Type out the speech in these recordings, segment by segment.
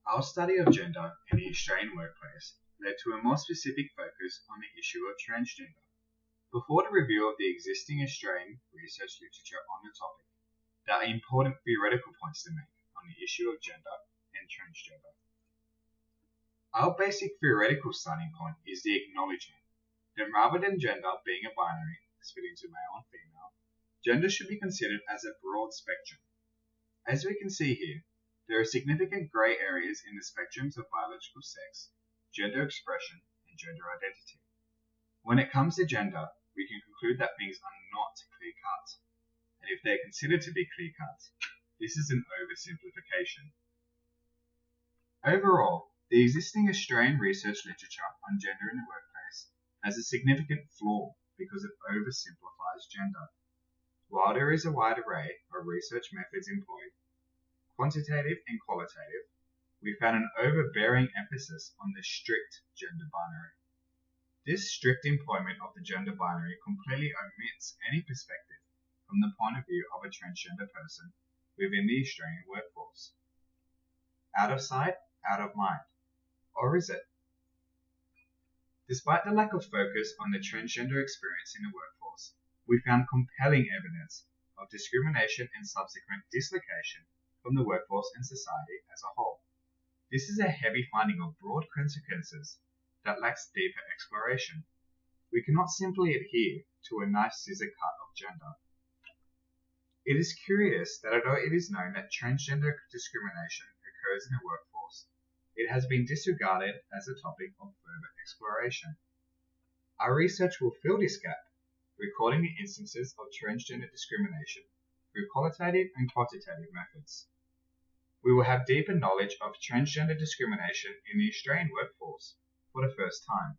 Our study of gender in the Australian workplace led to a more specific focus on the issue of transgender. Before the review of the existing Australian research literature on the topic, there are important theoretical points to make on the issue of gender and transgender. Our basic theoretical starting point is the acknowledgement that rather than gender being a binary split into male and female, gender should be considered as a broad spectrum. As we can see here, there are significant grey areas in the spectrums of biological sex, gender expression, and gender identity. When it comes to gender, we can conclude that things are not clear-cut, and if they are considered to be clear-cut, this is an oversimplification. Overall, the existing Australian research literature on gender in the workplace has a significant flaw because it oversimplifies gender. While there is a wide array of research methods employed, quantitative and qualitative, we found an overbearing emphasis on the strict gender binary. This strict employment of the gender binary completely omits any perspective from the point of view of a transgender person within the Australian workforce. Out of sight, out of mind. Or is it? Despite the lack of focus on the transgender experience in the workforce, we found compelling evidence of discrimination and subsequent dislocation from the workforce and society as a whole. This is a heavy finding of broad consequences that lacks deeper exploration. We cannot simply adhere to a nice scissor cut of gender. It is curious that although it is known that transgender discrimination occurs in the workforce, it has been disregarded as a topic of further exploration. Our research will fill this gap, recording the instances of transgender discrimination through qualitative and quantitative methods. We will have deeper knowledge of transgender discrimination in the Australian workforce for the first time.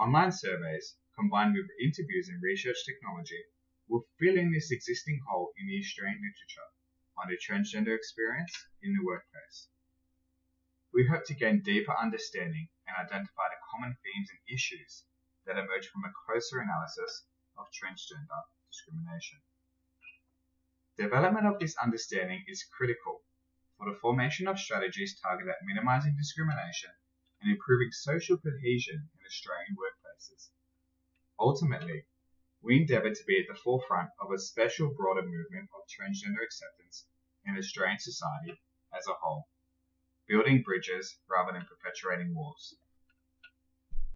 Online surveys, combined with interviews and research technology, will fill in this existing hole in the Australian literature on the transgender experience in the workplace. We hope to gain deeper understanding and identify the common themes and issues that emerge from a closer analysis of transgender discrimination. Development of this understanding is critical for the formation of strategies targeted at minimizing discrimination and improving social cohesion in Australian workplaces. Ultimately, we endeavour to be at the forefront of a special broader movement of transgender acceptance in Australian society as a whole, building bridges rather than perpetuating walls.